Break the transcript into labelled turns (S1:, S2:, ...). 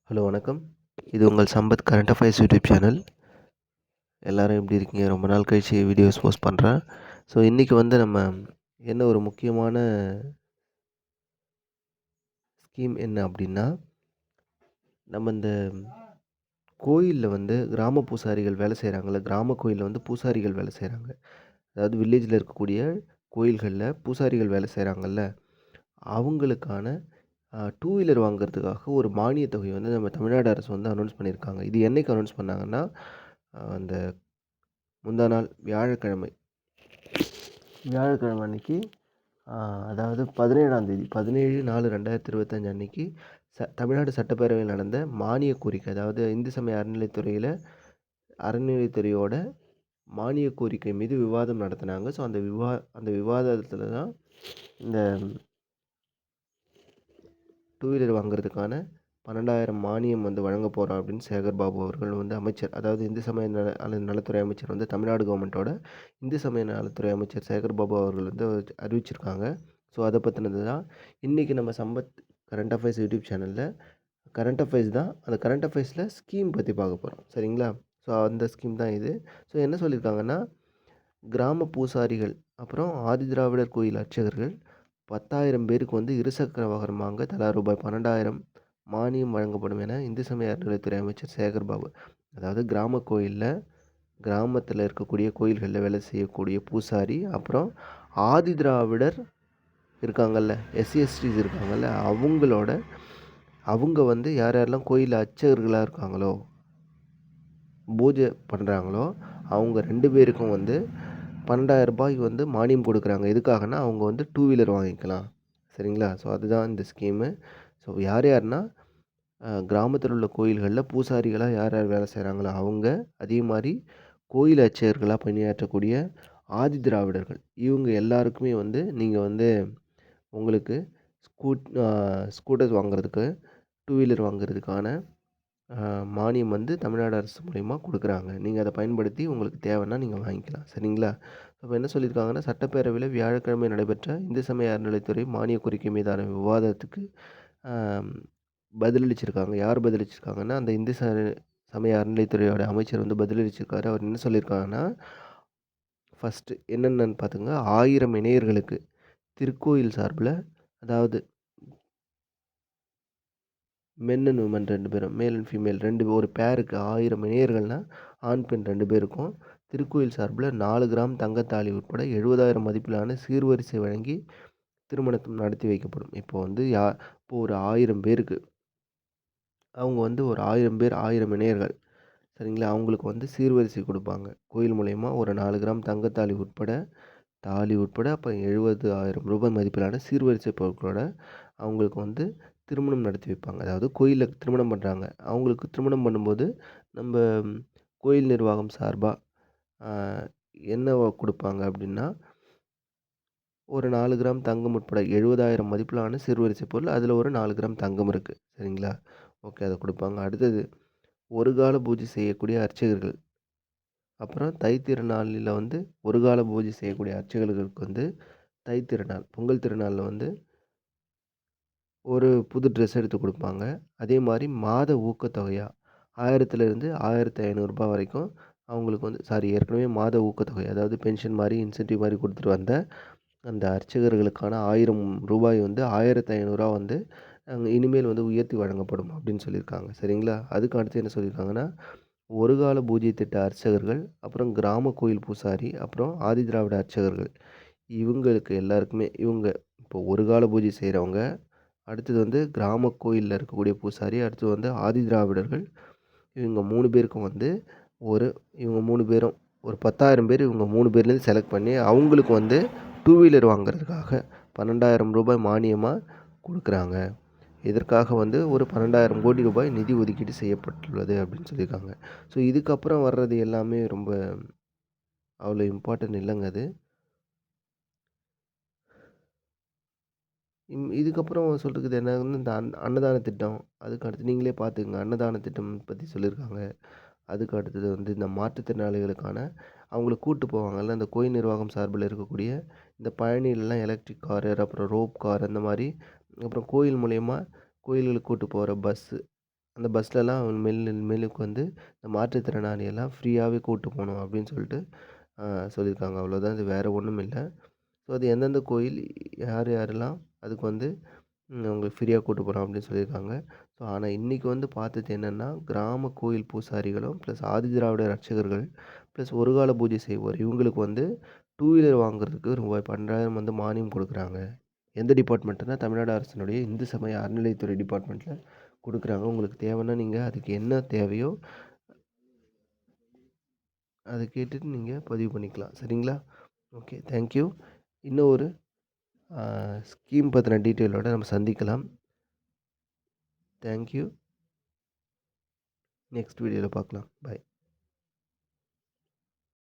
S1: Hello வணக்கம். இது உங்கள் Sampath current affairs YouTube channel. எல்லாரும் எப்படி இருக்கீங்க? ரொம்ப நாள் கழிச்சு வீடியோஸ் போஸ்ட் பண்ணுறேன். ஸோ இன்றைக்கி வந்து நம்ம என்ன ஒரு முக்கியமான ஸ்கீம் என்ன அப்படின்னா, நம்ம இந்த கோயிலில் வந்து கிராம பூசாரிகள் வேலை செய்கிறாங்கல்ல, கிராம கோயிலில் வந்து பூசாரிகள் வேலை செய்கிறாங்க. அதாவது வில்லேஜில் இருக்கக்கூடிய கோயில்களில் பூசாரிகள் வேலை செய்கிறாங்கல்ல, அவங்களுக்கான டூ வீலர் வாங்குறதுக்காக ஒரு மானியத் தொகை வந்து நம்ம தமிழ்நாடு அரசு வந்து அனௌன்ஸ் பண்ணியிருக்காங்க. இது என்னைக்கு அனௌன்ஸ் பண்ணாங்கன்னா, அந்த முந்தா நாள் வியாழக்கிழமை அன்னைக்கு, அதாவது 17ஆம் தேதி 17/4/2025 அன்னைக்கு தமிழ்நாடு சட்டப்பேரவையில் நடந்த மானியக் கோரிக்கை, அதாவது இந்து சமய அறநிலைத்துறையோட மானியக் கோரிக்கை மீது விவாதம் நடத்தினாங்க. ஸோ அந்த விவாதத்தில் தான் இந்த டூ வீலர் வாங்குறதுக்கான 12,000 மானியம் வந்து வழங்க போகிறோம் அப்படின்னு சேகர் பாபு அவர்கள் வந்து அமைச்சர், அதாவது இந்து சமய நலத்துறை அமைச்சர் வந்து தமிழ்நாடு கவர்மெண்ட்டோட இந்து சமய நலத்துறை அமைச்சர் சேகர் பாபு அவர்கள் வந்து அறிவிச்சிருக்காங்க. ஸோ அதை பற்றினது தான் இன்றைக்கி நம்ம சம்பத் கரண்ட் அஃபேர்ஸ் யூடியூப் சேனலில் கரண்ட் அஃபேர்ஸ் தான். அந்த கரண்ட் அஃபேர்ஸில் ஸ்கீம் பற்றி பார்க்க போகிறோம், சரிங்களா? ஸோ அந்த ஸ்கீம் தான் இது. ஸோ என்ன சொல்லியிருக்காங்கன்னா, கிராம பூசாரிகள் அப்புறம் ஆதிதிராவிடர் கோயில் அர்ச்சகர்கள் 10,000 பேருக்கு வந்து இருசக்கர வாகனம் வாங்க தலா ரூபாய் 12,000 மானியம் வழங்கப்படும் என இந்து சமய அறநிலைத்துறை அமைச்சர் சேகர் பாபு, அதாவது கிராமத்தில் இருக்கக்கூடிய கோயில்களில் வேலை செய்யக்கூடிய பூசாரி அப்புறம் ஆதிதிராவிடர் இருக்காங்கல்ல, எஸ்சி/எஸ்டிஸ் இருக்காங்கல்ல, அவங்க வந்து யார் யாரெல்லாம் கோயில் அர்ச்சகர்களாக இருக்காங்களோ, பூஜை பண்ணுறாங்களோ, அவங்க 2 பேருக்கும் வந்து 12,000 ரூபாய்க்கு வந்து மானியம் கொடுக்குறாங்க. எதுக்காகனா அவங்க வந்து டூ வீலர் வாங்கிக்கலாம், சரிங்களா? ஸோ அதுதான் இந்த ஸ்கீமு. ஸோ யார் யாருன்னா, கிராமத்தில் உள்ள கோயில்களில் பூசாரிகளாக யார் யார் வேலை செய்கிறாங்களோ அவங்க, அதே மாதிரி கோயில் அர்ச்சகர்களாக பணியாற்றக்கூடிய ஆதிதிராவிடர்கள், இவங்க எல்லாருக்குமே வந்து நீங்கள் வந்து உங்களுக்கு ஸ்கூட்டர்ஸ் வாங்குறதுக்கு, டூ வீலர் வாங்குறதுக்கான மானியம் வந்து தமிழ்நாடு அரசு மூலிமா கொடுக்குறாங்க. நீங்கள் அதை பயன்படுத்தி உங்களுக்கு தேவைன்னா நீங்கள் வாங்கிக்கலாம், சரிங்களா? அப்போ என்ன சொல்லியிருக்காங்கன்னா, சட்டப்பேரவையில் வியாழக்கிழமை நடைபெற்ற இந்து சமய அறநிலைத்துறை மானிய கோரிக்கை மீதான விவாதத்துக்கு பதிலளிச்சிருக்காங்க. யார் பதிலளிச்சிருக்காங்கன்னா, அந்த இந்து சமய அறநிலைத்துறையோட அமைச்சர் வந்து பதிலளிச்சிருக்காரு. அவர் என்ன சொல்லியிருக்காங்கன்னா, ஃபஸ்ட்டு என்னென்னு பார்த்துங்க, 1000 இணையர்களுக்கு திருக்கோயில் சார்பில், அதாவது மென் அண்ட் உமன் 2 பேரும், மேல் அண்ட் ஃபீமேல் 2 ஒரு பேருக்கு 1000 இணையர்கள்னால் ஆண் பெண் 2 பேருக்கும் திருக்கோயில் சார்பில் 4 கிராம் தங்கத்தாலி உட்பட 70,000 மதிப்பிலான சீர்வரிசை வழங்கி திருமணம் நடத்தி வைக்கப்படும். இப்போ ஒரு 1000 பேருக்கு அவங்க வந்து ஒரு 1000 பேர் 1000 இணையர்கள், சரிங்களா? அவங்களுக்கு வந்து சீர்வரிசை கொடுப்பாங்க. கோயில் மூலயமா ஒரு 4 கிராம் தங்கத்தாலி உட்பட அப்புறம் 70,000 ரூபாய் மதிப்பிலான சீர்வரிசை பொருட்களோட அவங்களுக்கு வந்து திருமணம் நடத்தி வைப்பாங்க. அதாவது கோயிலில் திருமணம் பண்ணுறாங்க, அவங்களுக்கு திருமணம் பண்ணும்போது நம்ம கோயில் நிர்வாகம் சார்பாக என்ன கொடுப்பாங்க அப்படின்னா, ஒரு 4 கிராம் தங்கம் உட்பட 70,000 மதிப்பிலான சிறுவரிசை பொருள், அதில் ஒரு 4 கிராம் தங்கம் இருக்குது, சரிங்களா? ஓகே, அதை கொடுப்பாங்க. அடுத்தது, ஒரு கால பூஜை செய்யக்கூடிய அர்ச்சகர்கள், அப்புறம் தைத்திருநாளில் வந்து ஒரு கால பூஜை செய்யக்கூடிய அர்ச்சகர்களுக்கு வந்து தைத்திருநாள் பொங்கல் திருநாளில் வந்து ஒரு புது ட்ரெஸ் எடுத்து கொடுப்பாங்க. அதே மாதிரி மாத ஊக்கத்தொகையாக 1000லேருந்து 1,500 வரைக்கும் அவங்களுக்கு வந்து ஏற்கனவே மாத ஊக்கத்தொகை, அதாவது பென்ஷன் மாதிரி இன்சென்டிவ் மாதிரி கொடுத்துட்டு வந்த அந்த அர்ச்சகர்களுக்கான 1000 ரூபாய் வந்து 1,500 வந்து இனிமேல் வந்து உயர்த்தி வழங்கப்படும் அப்படின்னு சொல்லியிருக்காங்க, சரிங்களா? அதுக்கு அடுத்து என்ன சொல்லியிருக்காங்கன்னா, ஒரு கால பூஜை திட்ட அர்ச்சகர்கள், அப்புறம் கிராம கோயில் பூசாரி, அப்புறம் ஆதிதிராவிட அர்ச்சகர்கள், இவங்களுக்கு எல்லாருக்குமே இப்போ ஒரு கால பூஜை செய்கிறவங்க, அடுத்தது வந்து கிராம கோயிலில் இருக்கக்கூடிய பூசாரி, அடுத்தது வந்து ஆதிதிராவிடர்கள், இவங்க 3 பேருக்கும் வந்து இவங்க 3 பேரும் ஒரு 10,000 பேர் இவங்க 3 பேர்லேருந்து செலக்ட் பண்ணி அவங்களுக்கு வந்து டூ வீலர் வாங்குறதுக்காக 12,000 ரூபாய் மானியமாக கொடுக்குறாங்க. இதற்காக வந்து ஒரு 12,000 கோடி ரூபாய் நிதி ஒதுக்கீடு செய்யப்பட்டுள்ளது அப்படின்னு சொல்லியிருக்காங்க. ஸோ இதுக்கப்புறம் வர்றது எல்லாமே ரொம்ப அவ்வளோ இம்பார்ட்டன்ட் இல்லைங்க அது. இதுக்கப்புறம் சொல்கிறதுக்கு என்னன்னு, இந்த அன்னதான திட்டம், அதுக்கு அடுத்து நீங்களே பார்த்துக்கங்க, அன்னதான திட்டம் பற்றி சொல்லியிருக்காங்க. அதுக்கு அடுத்தது வந்து இந்த மாற்றுத்திறனாளிகளுக்கான அவங்கள கூப்பிட்டு போவாங்கல்ல, அந்த கோயில் நிர்வாகம் சார்பில் இருக்கக்கூடிய இந்த பழனியிலலாம் எலக்ட்ரிக் காரு, அப்புறம் ரோப் கார், அந்த மாதிரி, அப்புறம் கோயில் மூலயமா கோயில்களுக்கு கூப்பிட்டு போகிற பஸ்ஸு, அந்த பஸ்லலாம் மேலுக்கு வந்து இந்த மாற்றுத்திறனாளியெல்லாம் ஃப்ரீயாவே கூட்டு போணும் அப்படின்னு சொல்லிட்டு சொல்லியிருக்காங்க. அவ்வளோதான். இது வேற ஒண்ணும் இல்ல. ஸோ அது எந்தெந்த கோயில் யாரெல்லாம் அதுக்கு வந்து உங்களுக்கு ஃப்ரீயா கூட்டு போறோம் அப்படின்னு சொல்லியிருக்காங்க. ஸோ ஆனா இன்னைக்கு வந்து பார்த்தது என்னன்னா, கிராம கோயில் பூசாரிகளும், ப்ளஸ் ஆதிதிராவிடர் அர்ச்சகர்கள், ப்ளஸ் ஒரு கால பூஜை செய்வோர் இவங்களுக்கு வந்து டூ வீலர் வாங்குறதுக்கு ரூபாய் 12,000 வந்து மானியம் குடுக்குறாங்க. எந்த டிபார்ட்மெண்ட்னா, தமிழ்நாடு அரசினுடைய இந்து சமய அறநிலையத்துறை டிபார்ட்மெண்ட்ல குடுக்குறாங்க. உங்களுக்கு தேவைன்னா நீங்க அதுக்கு என்ன தேவையோ அத கேட்டுட்டு நீங்க பதிவு பண்ணிக்கலாம். சரிங்களா? ஓகே. Thank you. இன்னும் ஒரு ஸ்கீம் பத்தின டீட்டெயிலோட நம்ம சந்திக்கலாம். Thank you. நெக்ஸ்ட் வீடியோல பார்க்கலாம். பாய்.